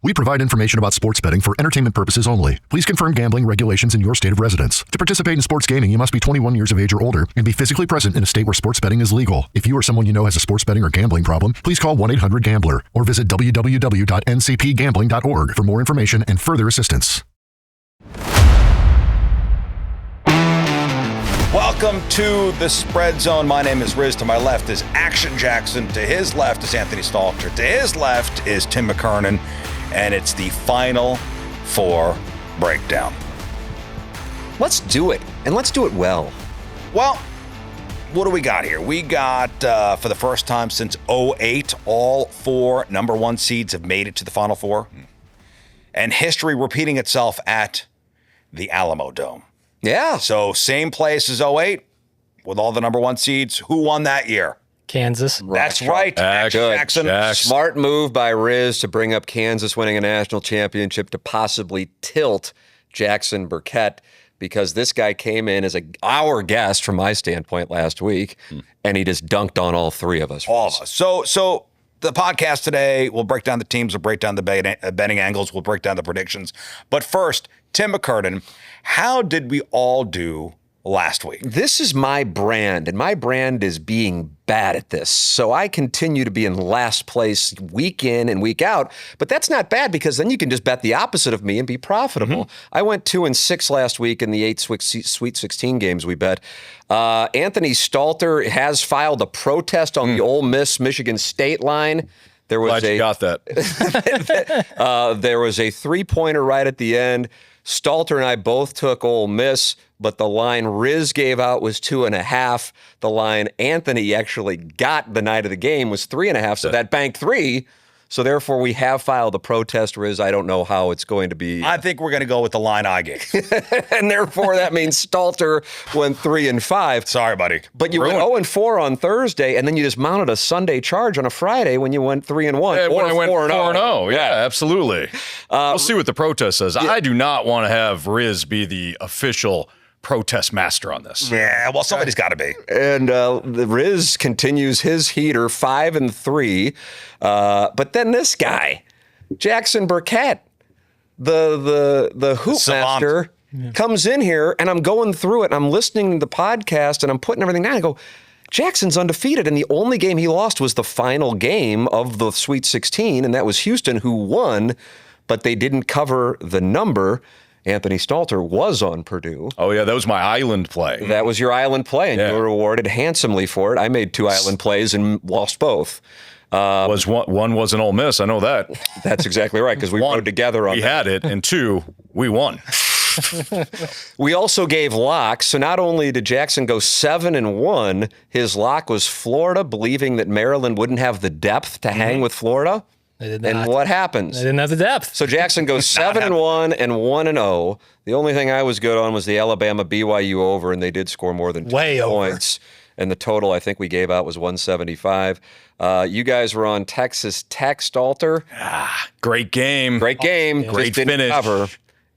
We provide information about sports betting for entertainment purposes only. Please confirm gambling regulations in your state of residence. To participate in sports gaming, you must be 21 years of age or older and be physically present in a state where sports betting is legal. If you or someone you know has a sports betting or gambling problem, please call 1-800-GAMBLER or visit www.ncpgambling.org for more information and further assistance. Welcome to the Spread Zone. My name is Riz. To my left is Action Jackson. To his left is Anthony Stalter. To his left is Tim McKernan. And it's the Final Four breakdown. Let's do it, and let's do it well. Well, what do we got here? We got, for the first time since 2008, all four number one seeds have made it to the Final Four. And history repeating itself at the Alamo Dome. Yeah. So same place as 2008 with all the number one seeds. Who won that year? Kansas. That's right. Jackson. Smart move by Riz to bring up Kansas winning a national championship to possibly tilt Jackson Burkett, because this guy came in as our guest from my standpoint last week, and he just dunked on all three of us. All of us. So the podcast today, we'll break down the teams, we'll break down the betting angles, we'll break down the predictions. But first, Tim McKernan, how did we all do last week? This is my brand, and my brand is being bad at this. So I continue to be in last place week in and week out, but that's not bad because then you can just bet the opposite of me and be profitable. I went 2-6 last week in the 8 Sweet 16 games we bet. Anthony Stalter has filed a protest on the Ole Miss Michigan State line. There was Glad you got that. There was a three-pointer right at the end. Stalter and I both took Ole Miss, but the line Riz gave out was 2.5. The line Anthony actually got the night of the game was 3.5, so that banked 3. So therefore, we have filed a protest, Riz. I don't know how it's going to be. I think we're going to go with the line I gave. And therefore, that means Stalter went 3-5. Sorry, buddy. But you went 0-4 on Thursday, and then you just mounted a Sunday charge on a Friday when you went 3-1. Yeah, when I went 4-0. Yeah, absolutely. We'll see what the protest says. I do not want to have Riz be the official protest master on this. Yeah, well, somebody's got to be. And the Riz continues his heater, 5-3. But then this guy, Jackson Burkett, the hoop master, comes in here, and I'm going through it, and I'm listening to the podcast, and I'm putting everything down. I go, Jackson's undefeated, and the only game he lost was the final game of the Sweet 16, and that was Houston, who won, but they didn't cover the number. Anthony Stalter was on Purdue. Oh, yeah, that was my island play. That was your island play, and you were rewarded handsomely for it. I made 2 island plays and lost both. One was an Ole Miss, I know that. That's exactly right, because we rode together on we that. had it, and 2, we won. We also gave locks, so not only did Jackson go 7-1, his lock was Florida, believing that Maryland wouldn't have the depth to hang with Florida. They did not. And what happens? They didn't have the depth. So Jackson goes 7-1 and 1-0. The only thing I was good on was the Alabama BYU over, and they did score more than 2 points. And the total I think we gave out was 175. You guys were on Texas Tech, Stalter. Great game. Great game. Great Just didn't finish. cover.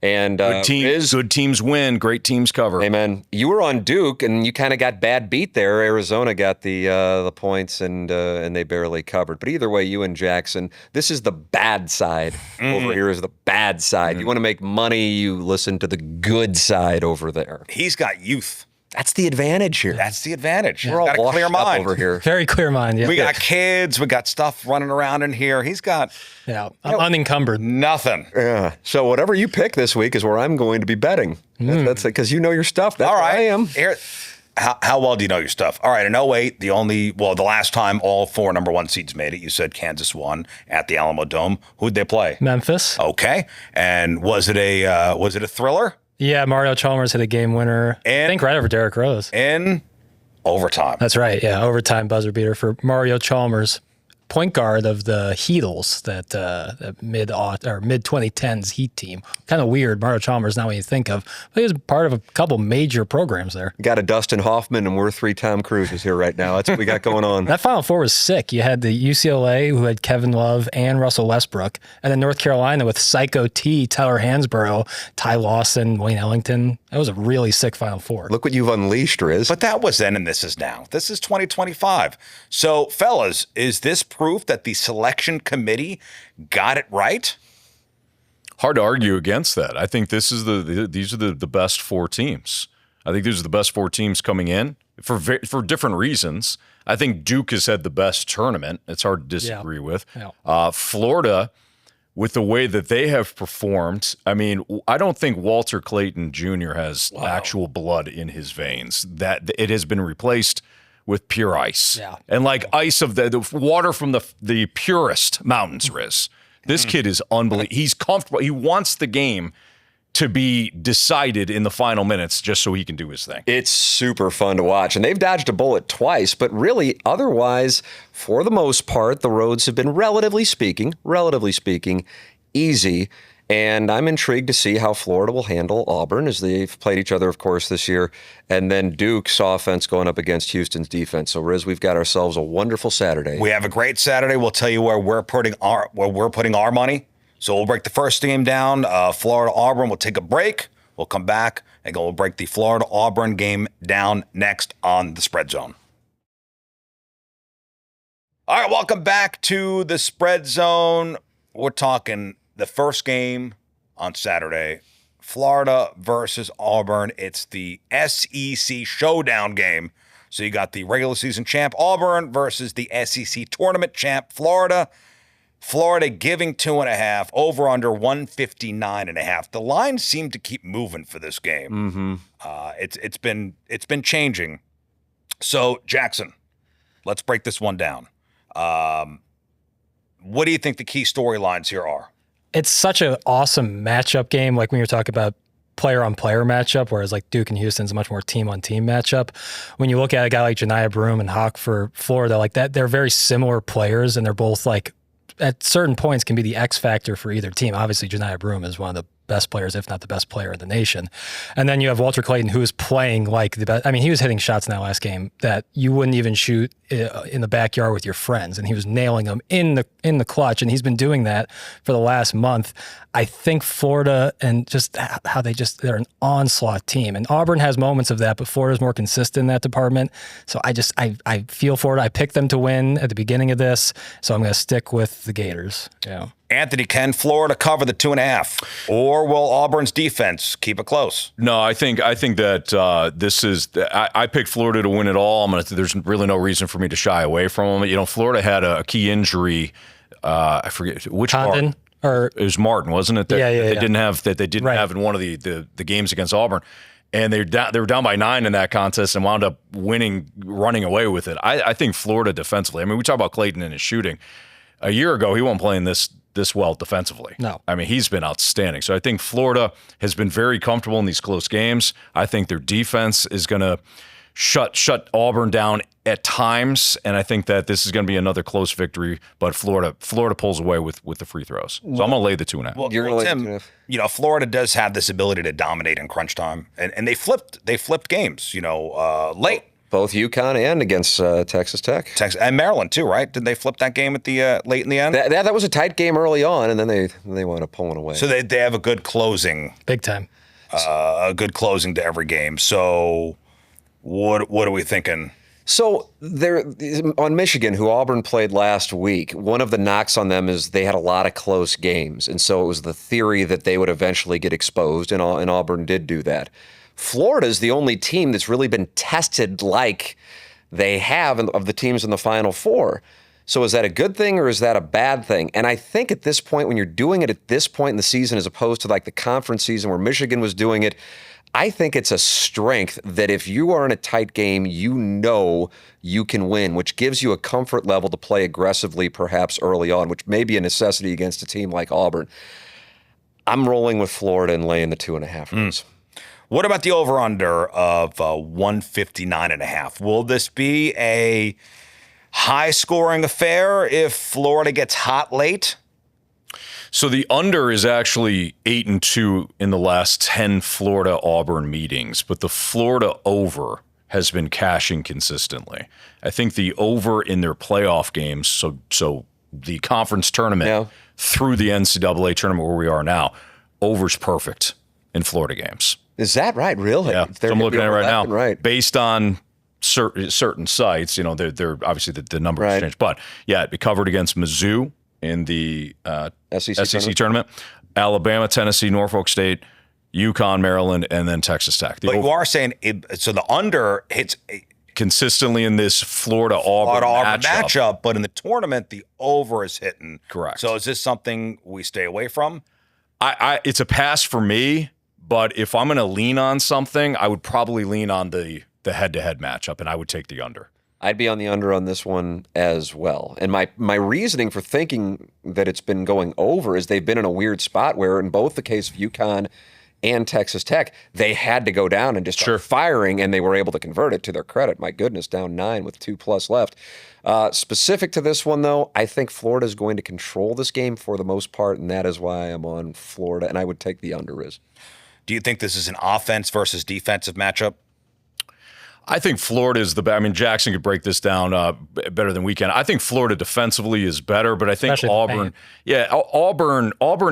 And Good teams win. Great teams cover. Amen. You were on Duke, and you kind of got bad beat there. Arizona got the points, and they barely covered. But either way, you and Jackson, this is the bad side. Over here is the bad side. You want to make money, you listen to the good side over there. He's got youth. That's the advantage here. That's the advantage. We're all got a clear washed up mind over here. Very clear mind, yeah. We got kids. We got stuff running around in here. He's got I'm unencumbered. nothing. Yeah. So whatever you pick this week is where I'm going to be betting. That's because you know your stuff. That's All right. where I am. Here, how well do you know your stuff? All right, in 2008, the last time all 4 number one seeds made it, you said Kansas won at the Alamo Dome. Who'd they play? Memphis. Okay. And was it a thriller? Yeah, Mario Chalmers hit a game winner. I think right over Derrick Rose. In overtime. That's right. Yeah, overtime buzzer beater for Mario Chalmers, point guard of the Heatles, that mid 2010s Heat team. Kind of weird. Mario Chalmers, not what you think of, but he was part of a couple major programs there. Got a Dustin Hoffman, and we're 3 Tom Cruises here right now. That's what we got going on. That Final Four was sick. You had the UCLA, who had Kevin Love and Russell Westbrook, and then North Carolina with Psycho T, Tyler Hansborough, Ty Lawson, Wayne Ellington. That was a really sick Final Four. Look what you've unleashed, Riz. But that was then and this is now. This is 2025. So, fellas, is this proof that the selection committee got it right? hard to argue against that. I think these are the best 4 teams. I think these are the best 4 teams coming in for different reasons. I think Duke has had the best tournament. It's hard to disagree with. Yeah. Florida, with the way that they have performed, I mean, I don't think Walter Clayton Jr. has actual blood in his veins. That it has been replaced with pure ice. Yeah. And like ice of the water from the purest mountains, Riz. This kid is unbelievable. He's comfortable. He wants the game to be decided in the final minutes just so he can do his thing. It's super fun to watch. And they've dodged a bullet twice, but really, otherwise, for the most part, the roads have been, relatively speaking, easy. And I'm intrigued to see how Florida will handle Auburn, as they've played each other, of course, this year. And then Duke's offense going up against Houston's defense. So, Riz, we've got ourselves a wonderful Saturday. We have a great Saturday. We'll tell you where we're putting our money. So we'll break the first game down. Florida-Auburn. We'll take a break. We'll come back and we'll break the Florida-Auburn game down next on the Spread Zone. All right, welcome back to the Spread Zone. We're talking the first game on Saturday, Florida versus Auburn. It's the SEC showdown game. So you got the regular season champ Auburn versus the SEC tournament champ Florida. Florida giving 2.5, over under 159.5. The lines seem to keep moving for this game. Mm-hmm. It's been changing. So Jackson, let's break this one down. What do you think the key storylines here are? It's such an awesome matchup game. Like when you're talking about player-on-player matchup, whereas like Duke and Houston's a much more team-on-team matchup. When you look at a guy like Janiah Broome and Hawk for Florida, like that, they're very similar players, and they're both like at certain points can be the X factor for either team. Obviously, Janiah Broome is one of the best players, if not the best player in the nation. And then you have Walter Clayton, who is playing like the best. I mean, he was hitting shots in that last game that you wouldn't even shoot in the backyard with your friends, and he was nailing them in the clutch, and he's been doing that for the last month. I think Florida, and just how they're an onslaught team, and Auburn has moments of that, but Florida's more consistent in that department. So I feel Florida. I picked them to win at the beginning of this, so I'm going to stick with the Gators. Yeah. Anthony, can Florida cover the 2.5, or will Auburn's defense keep it close? No, I think that this is. I picked Florida to win it all. There's really no reason for me to shy away from them. You know, Florida had a key injury. I forget which Martin, or it was Martin, wasn't it? They didn't have have in one of the games against Auburn. And they were down by 9 in that contest and wound up running away with it. I think Florida defensively. I mean, we talk about Clayton and his shooting. A year ago, he wasn't playing this well defensively. No. I mean, he's been outstanding. So I think Florida has been very comfortable in these close games. I think their defense is going to shut Auburn down at times, and I think that this is going to be another close victory, but Florida pulls away with the free throws. So I'm going to lay the 2.5. Well, you're going to lay the 2.5. You know, Florida does have this ability to dominate in crunch time, and they flipped games, late. Both UConn and against Texas Tech. And Maryland, too, right? Did they flip that game at the late in the end? That was a tight game early on, and then they wound up pulling away. So they have a good closing. Big time. A good closing to every game. So what are we thinking? So there on Michigan, who Auburn played last week, one of the knocks on them is they had a lot of close games. And so it was the theory that they would eventually get exposed, and Auburn did do that. Florida is the only team that's really been tested like they have of the teams in the Final Four. So is that a good thing or is that a bad thing? And I think at this point, when you're doing it at this point in the season, as opposed to like the conference season where Michigan was doing it, I think it's a strength that if you are in a tight game, you know you can win, which gives you a comfort level to play aggressively perhaps early on, which may be a necessity against a team like Auburn. I'm rolling with Florida and laying the 2.5. What about the over-under of 159.5? Will this be a high-scoring affair if Florida gets hot late? So the under is actually 8-2 in the last 10 Florida-Auburn meetings, but the Florida over has been cashing consistently. I think the over in their playoff games, so the conference tournament through the NCAA tournament where we are now, over's perfect in Florida games. Is that right? Really? Yeah. So I'm looking at it right now. Right. Based on certain sites, they're obviously the number has changed. But yeah, it covered against Mizzou in the SEC tournament. Alabama, Tennessee, Norfolk State, UConn, Maryland, and then Texas Tech. But you are saying so the under hits consistently in this Florida-Auburn matchup, but in the tournament, the over is hitting. Correct. So is this something we stay away from? It's a pass for me, but if I'm going to lean on something, I would probably lean on the head-to-head matchup, and I would take the under. I'd be on the under on this one as well. And my reasoning for thinking that it's been going over is they've been in a weird spot where in both the case of UConn and Texas Tech, they had to go down and just start firing, and they were able to convert it to their credit. My goodness, down 9 with 2+ left. Specific to this one, though, I think Florida is going to control this game for the most part, and that is why I'm on Florida, and I would take the under, Riz. Do you think this is an offense versus defensive matchup? I think Florida is the best. I mean, Jackson could break this down better than we can. I think Florida defensively is better, but I think Auburn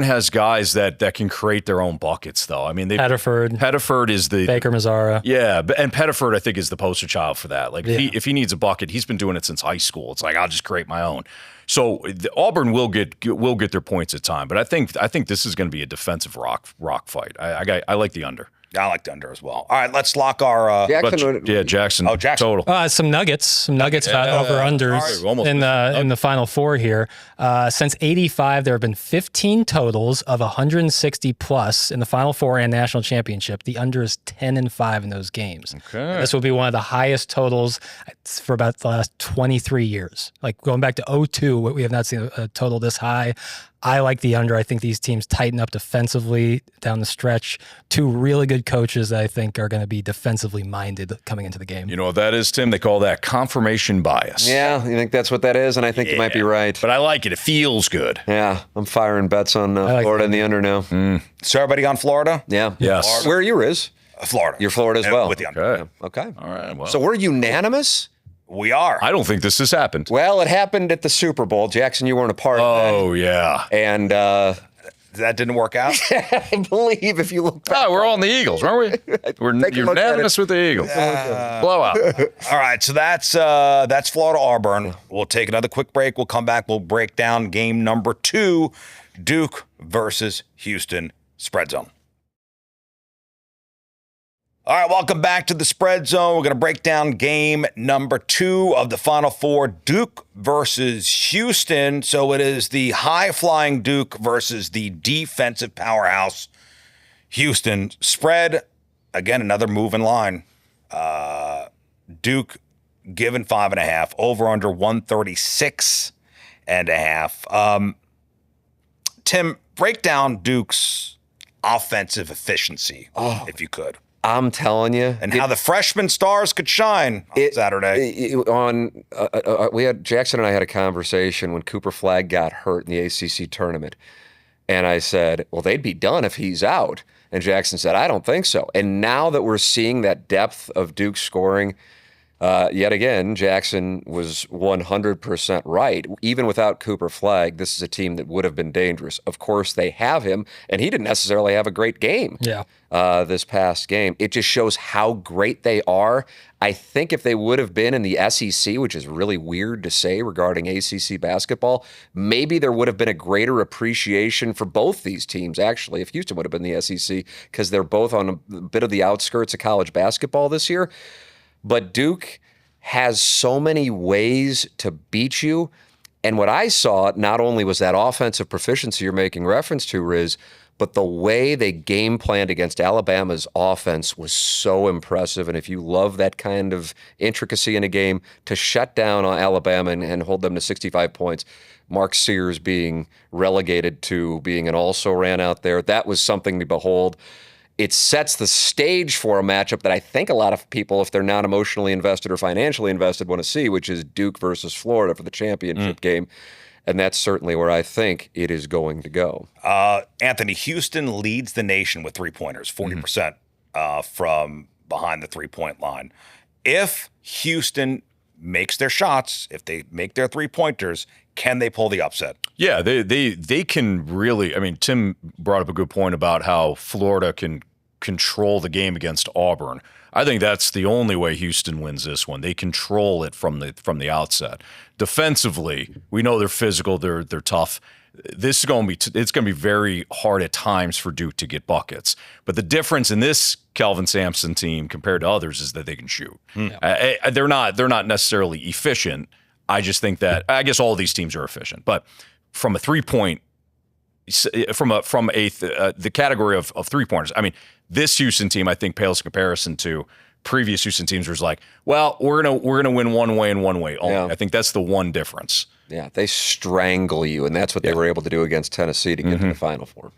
has guys that can create their own buckets, though. I mean, Pettiford is the Baker Mazzara. Yeah, and Pettiford, I think, is the poster child for that. Like, if he needs a bucket, he's been doing it since high school. It's like, I'll just create my own. So Auburn will get their points at time, but I think this is going to be a defensive rock fight. I like the under. I like the under as well. All right, let's lock our Jackson. Oh, Jackson. Total. Some nuggets about over-unders in the Final Four here. Since 85, there have been 15 totals of 160 plus in the Final Four and National Championship. The under is 10-5 in those games. Okay. This will be one of the highest totals for about the last 23 years. Like going back to 2002, we have not seen a total this high. I like the under. I think these teams tighten up defensively down the stretch. Two really good coaches that I think are going to be defensively minded coming into the game. You know what that is, Tim? They call that confirmation bias. Yeah, you think that's what that is? And I think you might be right. But I like it. It feels good. Yeah, I'm firing bets on Florida in the under now. So everybody on Florida? Yeah. Yes. Florida. Where are you, Riz? Florida. You're Florida as well. With the under. Okay. All right. Well. So we're unanimous? We are. I don't think this has happened. Well, it happened at the Super Bowl. Jackson, you weren't a part of that. Oh, yeah. And that didn't work out? I believe if you look back. Oh, we're all on the Eagles, aren't we? We're unanimous with the Eagles. Blowout. All right, so that's Florida Auburn. We'll take another quick break. We'll come back. We'll break down game number 2, Duke versus Houston spread zone. All right, welcome back to the Spread Zone. We're going to break down game number 2 of the Final Four, Duke versus Houston. So it is the high-flying Duke versus the defensive powerhouse Houston. Spread, again, another move in line. Duke given 5.5, over under 136.5. Tim, break down Duke's offensive efficiency, if you could. I'm telling you. And how the freshman stars could shine on Saturday. Jackson and I had a conversation when Cooper Flagg got hurt in the ACC tournament. And I said, well, they'd be done if he's out. And Jackson said, I don't think so. And now that we're seeing that depth of Duke scoring, yet again, Jackson was 100% right. Even without Cooper Flagg, this is a team that would have been dangerous. Of course, they have him, and he didn't necessarily have a great game this past game. It just shows how great they are. I think if they would have been in the SEC, which is really weird to say regarding ACC basketball, maybe there would have been a greater appreciation for both these teams, actually, if Houston would have been the SEC, because they're both on a bit of the outskirts of college basketball this year. But Duke has so many ways to beat you. And what I saw, not only was that offensive proficiency you're making reference to, Riz, but the way they game planned against Alabama's offense was so impressive. And if you love that kind of intricacy in a game, to shut down on Alabama and hold them to 65 points, Mark Sears being relegated to being an also-ran out there, that was something to behold. It sets the stage for a matchup that I think a lot of people, if they're not emotionally invested or financially invested, want to see, which is Duke versus Florida for the championship game. And that's certainly where I think it is going to go. Anthony, Houston leads the nation with three-pointers, 40% from behind the three-point line. If Houston makes their shots, if they make their three-pointers, can they pull the upset? Yeah, they can really. I mean, Tim brought up a good point about how Florida can control the game against Auburn. I think that's the only way Houston wins this one. They control it from the outset. Defensively, we know they're physical, they're tough. this is going to be it's going to be very hard at times for Duke to get buckets. But the difference in this Kelvin Sampson team compared to others is that they can shoot. They're not necessarily efficient. I just think that I guess all of these teams are efficient, but from a 3-point, the category of 3-pointers, I mean, this Houston team I think pales in comparison to previous Houston teams was like, well, we're gonna win one way and one way only. I think that's the one difference. Yeah, they strangle you, and that's what they were able to do against Tennessee to get to the Final Four.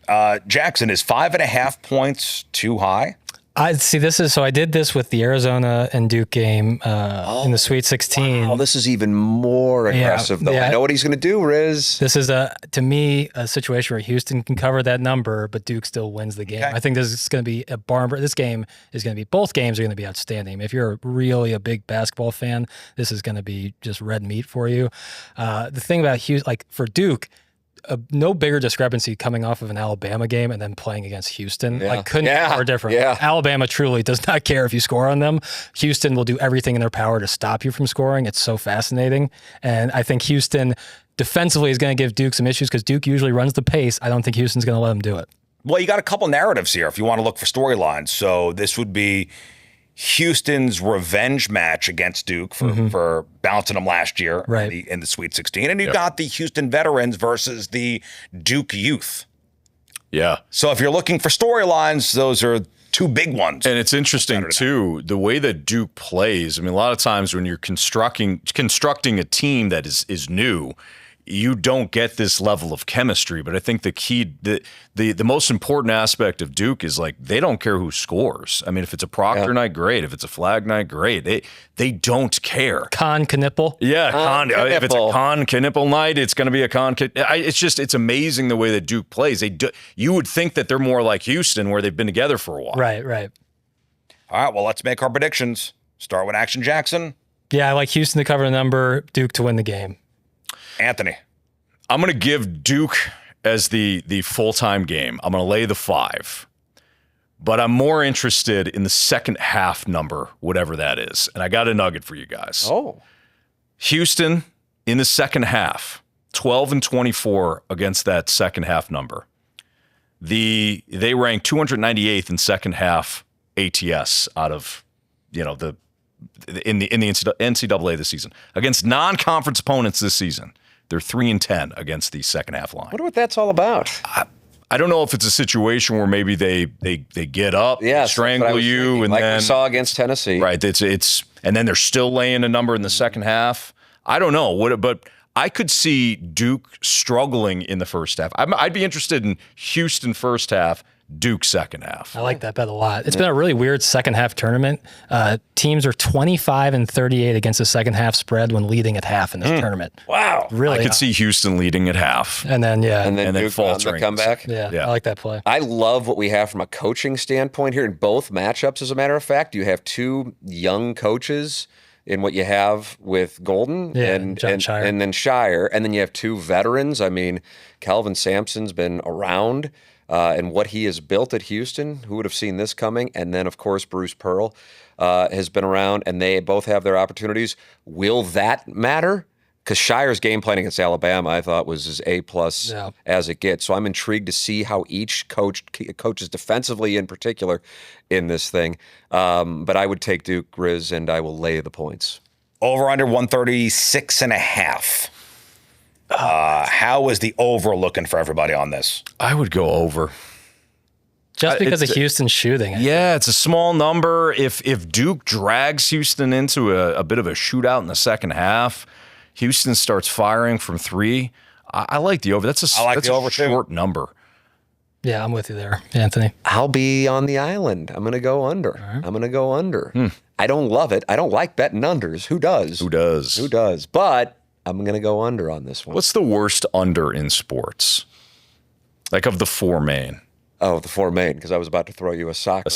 Jackson, is 5.5 points too high? I see. I did this with the Arizona and Duke game in the Sweet 16. Wow, this is even more aggressive, though. I know what he's going to do, Riz. This is, to me, a situation where Houston can cover that number, but Duke still wins the game. Okay. I think this is going to be a barn. This game is going to be, both games are going to be outstanding. If you're really a big basketball fan, this is going to be just red meat for you. The thing about Houston, like for Duke, no bigger discrepancy coming off of an Alabama game and then playing against Houston. Couldn't be more different. Alabama truly does not care if you score on them. Houston will do everything in their power to stop you from scoring. It's so fascinating. And I think Houston defensively is going to give Duke some issues because Duke usually runs the pace. I don't think Houston's going to let them do it. Well, you got a couple narratives here if you want to look for storylines. So this would be Houston's revenge match against Duke for bouncing them last year in the Sweet 16. And you got the Houston veterans versus the Duke youth. Yeah. So if you're looking for storylines, those are two big ones. And it's interesting, too, the way that Duke plays. I mean, a lot of times when you're constructing a team that is new, you don't get this level of chemistry. But I think the key, the most important aspect of Duke is like they don't care who scores. I mean, if it's a Proctor night, great. If it's a Flag night, great. They don't care. Con Knipple. Yeah, if it's a Con Knipple night, it's going to be a Con. It's amazing the way that Duke plays. You would think that they're more like Houston, where they've been together for a while. Right. All right, well, let's make our predictions. Start with Action Jackson. Yeah, I like Houston to cover the number, Duke to win the game. Anthony. I'm going to give Duke as the full-time game. I'm going to lay the 5. But I'm more interested in the second half number, whatever that is. And I got a nugget for you guys. Oh. Houston in the second half, 12-24 against that second half number. They rank 298th in second half ATS out of, in the NCAA this season. Against non-conference opponents this season, they're 3-10 against the second half line. I wonder what that's all about. I don't know if it's a situation where maybe they get up, strangle you, and like then we saw against Tennessee. Right. It's and then they're still laying a number in the second half. I don't know but I could see Duke struggling in the first half. I'd be interested in Houston first half, Duke second half. I like that bet a lot. It's been a really weird second half tournament. Teams are 25-38 against the second half spread when leading at half in this tournament. Wow. Really? I could see Houston leading at half. And then Duke faltering. The comeback. Yeah, I like that play. I love what we have from a coaching standpoint here in both matchups, as a matter of fact. You have two young coaches in what you have with Golden and Shire. And then Shire. And then you have two veterans. I mean, Kelvin Sampson's been around. And what he has built at Houston, who would have seen this coming? And then, of course, Bruce Pearl has been around, and they both have their opportunities. Will that matter? Because Shire's game plan against Alabama, I thought, was as A-plus as it gets. So I'm intrigued to see how each coaches defensively in particular in this thing. But I would take Duke, Riz, and I will lay the points. Over under 136.5. How is the over looking for everybody on this? I would go over. Just because of Houston's shooting. Yeah, it's a small number. If Duke drags Houston into a bit of a shootout in the second half, Houston starts firing from 3. I like the over. That's a short number. Yeah, I'm with you there, Anthony. I'll be on the island. I'm going to go under. Right. I'm going to go under. I don't love it. I don't like betting unders. Who does? But I'm going to go under on this one. What's the worst under in sports? Like of the 4 main. Oh, the 4 main, because I was about to throw you a soccer.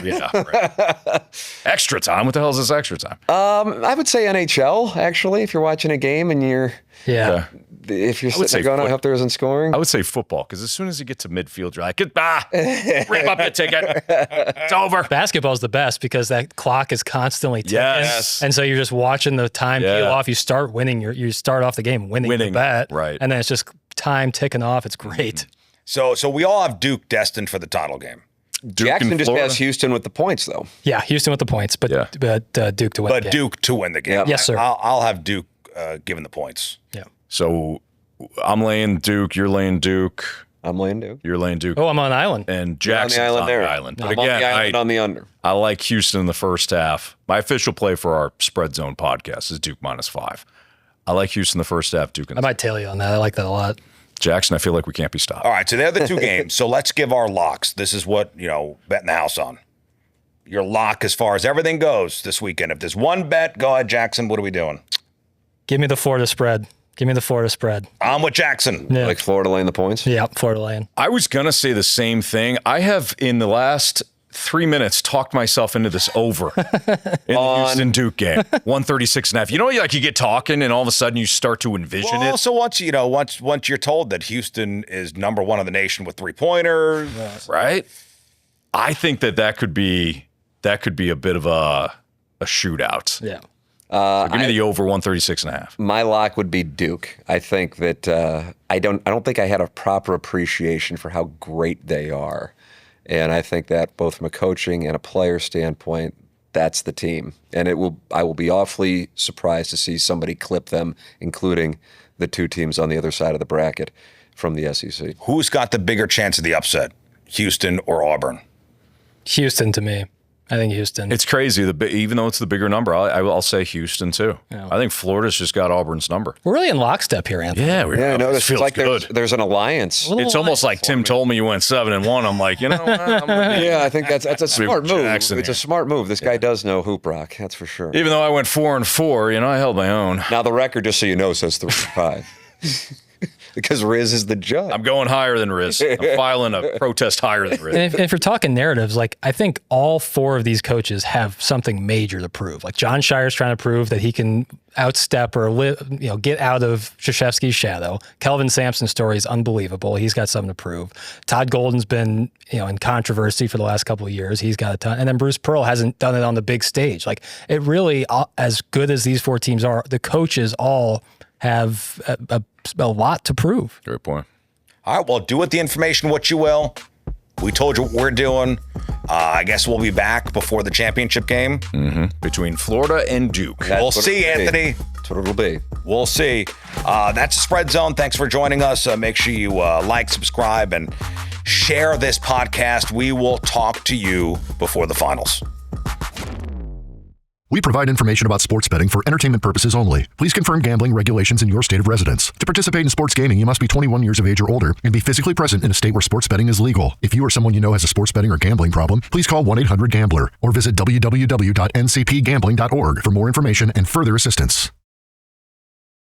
Yeah. Right. Extra time? What the hell is this extra time? I would say NHL, actually, if you're watching a game and you're... Yeah. If you're sitting there going, I hope there isn't scoring. I would say football, because as soon as you get to midfield, you're like, rip up the ticket. It's over. Basketball's the best because that clock is constantly ticking. Yes. And so you're just watching the time peel off. You start winning. You start off the game winning the bet. Right. And then it's just time ticking off. It's great. So we all have Duke destined for the title game. Jackson just has Houston with the points, though. Yeah, Houston with the points, but Duke to win the game. But Duke to win the game. Yep. Yes, sir. I'll have Duke given the points. Yeah. So I'm laying Duke. You're laying Duke. I'm laying Duke. You're laying Duke. Oh, I'm on an island. And Jackson's on the island. But I'm on the island on the under. I like Houston in the first half. My official play for our Spread Zone podcast is Duke -5. I like Houston in the first half. Duke. I might tail you on that. I like that a lot. Jackson, I feel like we can't be stopped. All right, so they're the two games. So let's give our locks. This is what, betting the house on. Your lock as far as everything goes this weekend. If there's one bet, go ahead, Jackson. What are we doing? Give me the Florida spread. I'm with Jackson. Yeah. Like Florida laying the points? Yeah, Florida laying. I was going to say the same thing. I have, in the last 3 minutes, talked myself into this over in the Houston Duke game. 136.5. You know, you get talking and all of a sudden you start to envision it. Also, once you're told that Houston is number 1 in the nation with 3-pointers, right? I think that could be a bit of a shootout. Yeah. So give me the over 136.5. My lock would be Duke. I think that I don't think I had a proper appreciation for how great they are. And I think that both from a coaching and a player standpoint, that's the team. And I will be awfully surprised to see somebody clip them, including the two teams on the other side of the bracket from the SEC. Who's got the bigger chance of the upset, Houston or Auburn? Houston to me. I think Houston. It's crazy. Even though it's the bigger number, I'll say Houston too. Yeah. I think Florida's just got Auburn's number. We're really in lockstep here, Anthony. Yeah, I noticed. It's like good. There's an alliance. It's almost like Tim told me you went 7-1. I'm like, yeah, I think that's a smart move. Jackson It's a smart move. This guy does know hoop rock, that's for sure. Even though I went 4-4, I held my own. Now the record, just so you know, says 3-5. Because Riz is the judge. I'm going higher than Riz. I'm filing a protest higher than Riz. And if you're talking narratives, I think all 4 of these coaches have something major to prove. Like John Shire's trying to prove that he can outstep or get out of Krzyzewski's shadow. Kelvin Sampson's story is unbelievable. He's got something to prove. Todd Golden's been in controversy for the last couple of years. He's got a ton. And then Bruce Pearl hasn't done it on the big stage. It really, as good as these 4 teams are, the coaches all have a lot to prove. Great point. All right, well, do with the information what you will. We told you what we're doing. I guess we'll be back before the championship game. Mm-hmm. Between Florida and Duke. We'll see, Anthony. That's what it'll be. We'll see. That's the Spread Zone. Thanks for joining us. Make sure you like, subscribe, and share this podcast. We will talk to you before the finals. We provide information about sports betting for entertainment purposes only. Please confirm gambling regulations in your state of residence. To participate in sports gaming, you must be 21 years of age or older and be physically present in a state where sports betting is legal. If you or someone you know has a sports betting or gambling problem, please call 1-800-GAMBLER or visit www.ncpgambling.org for more information and further assistance.